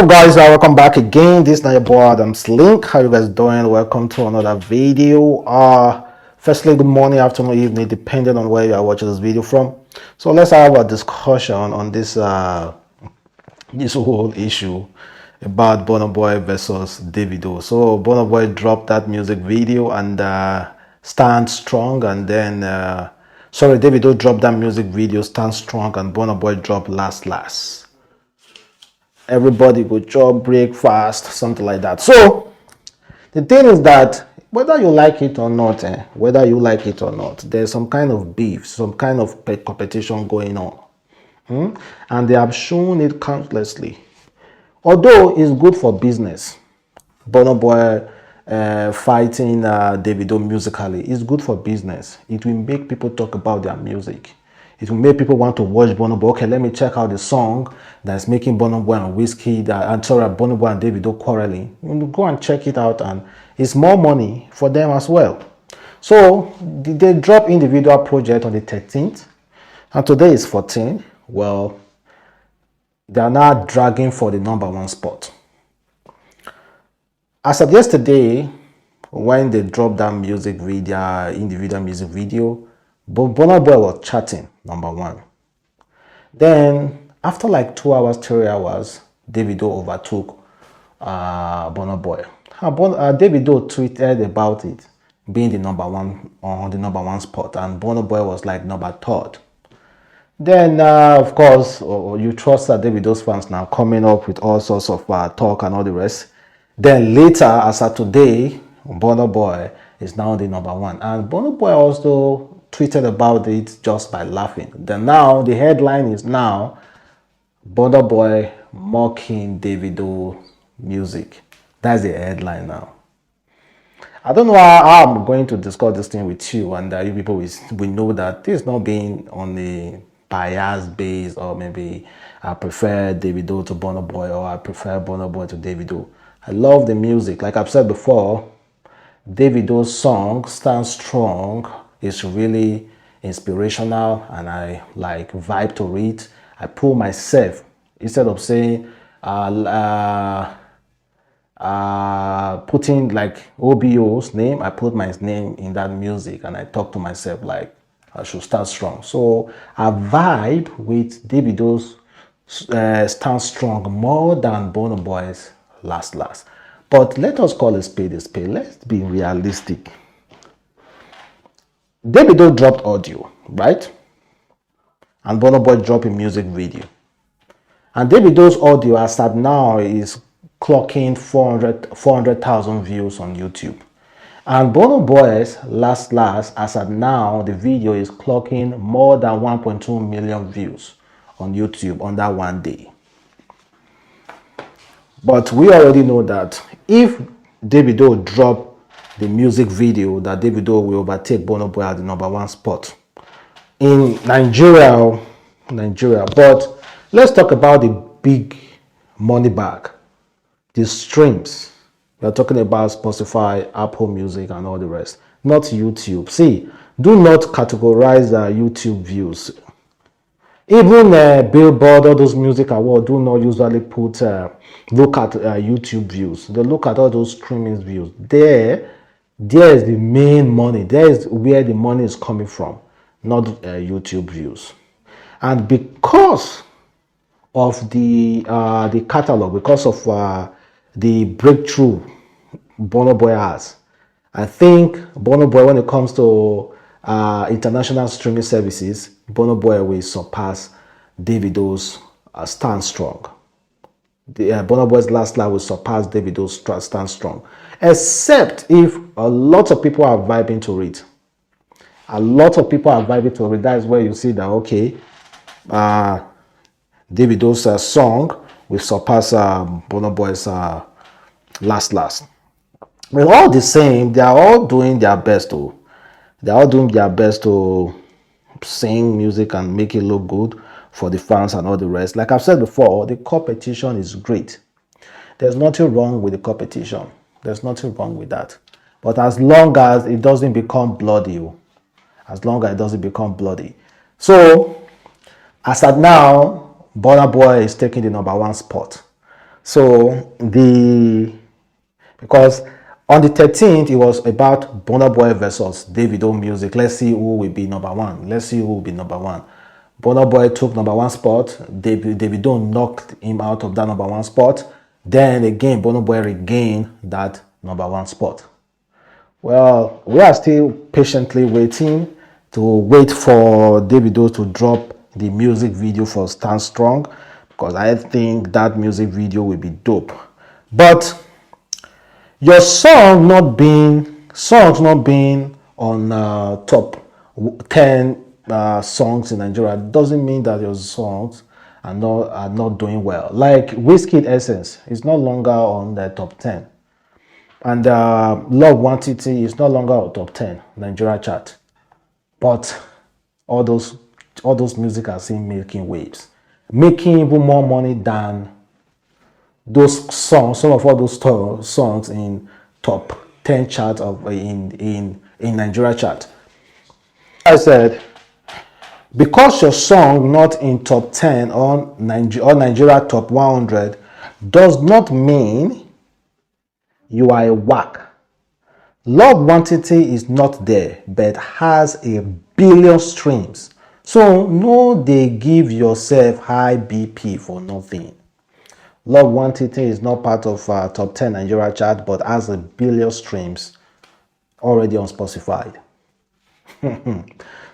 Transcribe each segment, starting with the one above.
Guys, welcome back again. This is your boy Adamslink. How you guys doing? Welcome to another video. Firstly, good morning, afternoon, evening, depending on where you are watching this video from. So let's have a discussion on this this whole issue about Burna Boy versus Davido. So Burna Boy dropped that music video and stand strong, and then Davido dropped that music video, stand strong, and Burna Boy dropped last. Everybody go chop breakfast, something like that. So the thing is that whether you like it or not, there's some kind of beef, some kind of competition going on. And they have shown it countlessly. Although it's good for business, Burna Boy fighting Davido musically is good for business. It will make people talk about their music. It will make people want to watch Burna Boy. Okay, let me check out the song that's making Burna Boy and Burna Boy and Davido quarreling. You go and check it out, and it's more money for them as well. So they drop individual project on the 13th, and today is 14. Well, they are now dragging for the #1 spot. As of yesterday, when they dropped that music video, individual music video, Burna Boy was charting #1. Then after like 2 hours, 3 hours, Davido overtook Burna Boy. Davido tweeted about it being the #1 on the #1 spot, and Burna Boy was like #3. Then of course, you trust that Davido's fans now coming up with all sorts of talk and all the rest. Then later, as of today, Burna Boy is now the #1, and Burna Boy also tweeted about it just by laughing. Then now the headline is now Burna Boy mocking Davido music. That's the headline now. I don't know how I'm going to discuss this thing with you, and you people will know that this is not being on the bias base, or maybe I prefer Davido to Burna Boy, or I prefer Burna Boy to Davido. I love the music. Like I've said before, Davido's song Stand Strong is really inspirational, and I like vibe to it. I pull myself, instead of saying putting like OBO's name, I put my name in that music, and I talk to myself like I should stand strong. So I vibe with Davido's Stand Strong more than Burna Boy's last. But let us call a spade a spade. Let's be realistic. Davido dropped audio, right? And Burna Boy dropped a music video. And Davido's audio as at now is clocking 400,000 views on YouTube. And Burna Boy's last as at now, the video is clocking more than 1.2 million views on YouTube on that one day. But we already know that if Davido dropped the music video, that Davido will overtake Burna Boy at the #1 spot in Nigeria. But let's talk about the big money bag, the streams. We're talking about Spotify, Apple Music, and all the rest, not YouTube. See, do not categorize YouTube views. Even Billboard, all those music awards do not usually look at YouTube views. They look at all those streaming views. There is the main money. There is where the money is coming from, not YouTube views. And because of the catalog, because of the breakthrough Burna Boy has, I think Burna Boy, when it comes to international streaming services, Burna Boy will surpass Davido's Stand Strong. Burna Boy's last will surpass Davido's Stand Strong, except if a lot of people are vibing to it. That is where you see that, okay, Davido's song will surpass Burna Boy's last. But all the same, they are all doing their best to. They are all doing their best to sing music and make it look good for the fans and all the rest. Like I've said before, the competition is great. There's nothing wrong with the competition. There's nothing wrong with that. But as long as it doesn't become bloody. So, as at now, Burna Boy is taking the #1 spot. So because on the 13th, it was about Burna Boy versus Davido music. Let's see who will be number one. Let's see who will be number one. Burna Boy took number one spot. Davido knocked him out of that number one spot. Then again, Burna Boy regained that number one spot. Well, we are still patiently waiting for Davido to drop the music video for Stand Strong, because I think that music video will be dope. But your songs not being on top 10 songs in Nigeria doesn't mean that your songs are not doing well. Like Wizkid Essence is no longer on the top 10, and Love Quantity is no longer on top 10 Nigeria chart. But all those music are still making waves, making even more money than those songs, some of all those songs in top 10 chart of in Nigeria chart. I said, because your song not in top 10 or Nigeria top 100 does not mean you are a whack. Love Quantity is not there, but has a billion streams. So no, they give yourself high BP for nothing. Love Quantity is not part of top 10 Nigeria chart, but has a billion streams already on Spotify.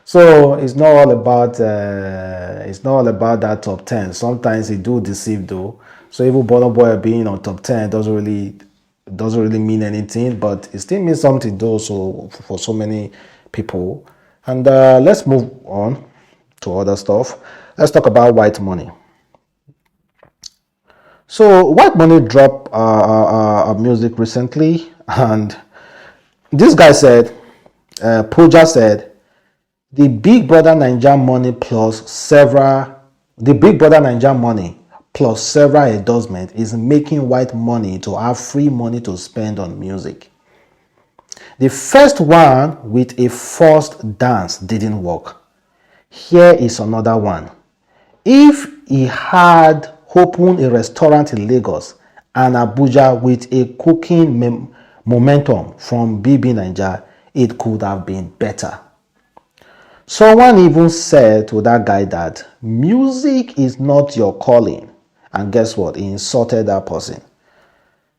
So it's not all about that top 10. Sometimes it do deceive though. So even Burna Boy being on top 10 doesn't really mean anything, but it still means something though. So for so many people, and let's move on to other stuff. Let's talk about Whitemoney. So Whitemoney dropped music recently, and this guy said, Pooja said, the Big Brother Naija money plus several endorsements is making Whitemoney to have free money to spend on music. The first one with a forced dance didn't work. Here is another one. If he had opened a restaurant in Lagos and Abuja with a cooking momentum from BB Naija, it could have been better. Someone even said to that guy that music is not your calling. And guess what? He insulted that person.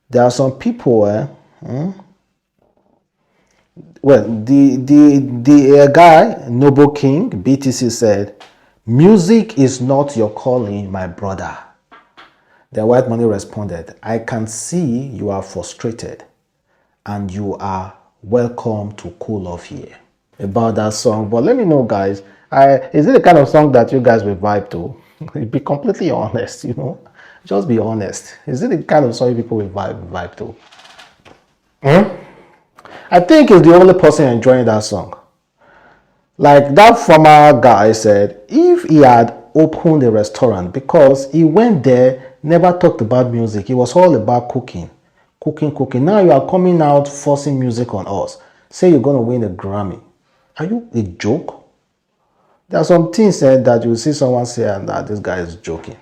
There are some people, well, the guy, Noble King, BTC said, music is not your calling, my brother. The Whitemoney responded, I can see you are frustrated and you are welcome to cool off here. About that song, but let me know, guys, is it the kind of song that you guys will vibe to? Be completely honest, just be honest. Is it the kind of song people will vibe to? I think he's the only person enjoying that song. Like that former guy said, if he had opened a restaurant, because he went there, never talked about music, it was all about cooking. Now you are coming out forcing music on us. Say you're going to win a Grammy. Are you a joke? There are some things said that you see someone say and that this guy is joking.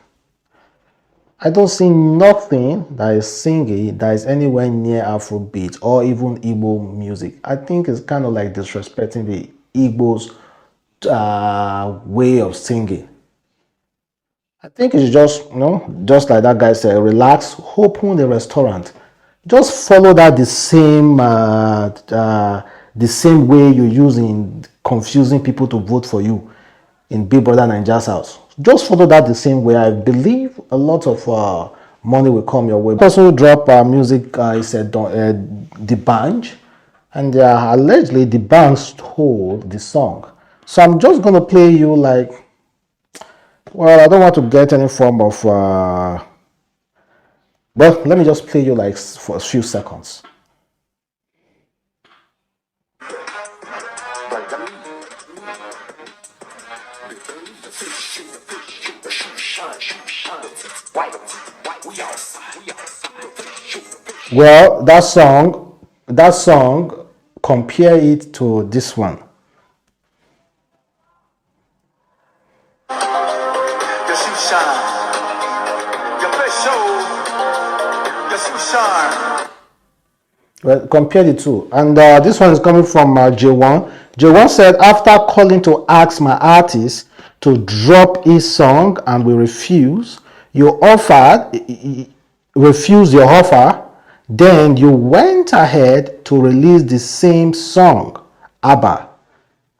I don't see nothing that is singing that is anywhere near Afrobeat or even Igbo music. I think it's kind of like disrespecting the Igbo's way of singing. I think it's just, just like that guy said, relax, open the restaurant. Just follow that the same way you use in confusing people to vote for you in Big Brother Naija's house. Just follow that the same way. I believe a lot of money will come your way. Also drop music, he said, Dbanj, and allegedly Dbanj stole the song. So I'm just going to play you like, well, I don't want to get any form of, but let me just play you like for a few seconds. Well, that song, compare it to this one. Your shoe shine, your face show. Well, compare the two. And this one is coming from J1. J1 said, after calling to ask my artist to drop his song and we refuse, refused your offer, then you went ahead to release the same song, ABBA,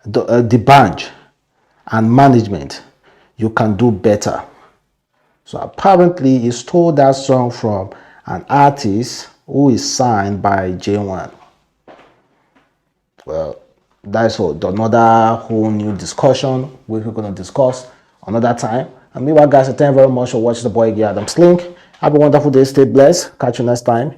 Dbanj and management. You can do better. So apparently he stole that song from an artist who is signed by J1. Well, that's another whole new discussion we're going to discuss another time. And meanwhile, guys, thank you very much for watching the boy Adamslink. Have a wonderful day. Stay blessed. Catch you next time.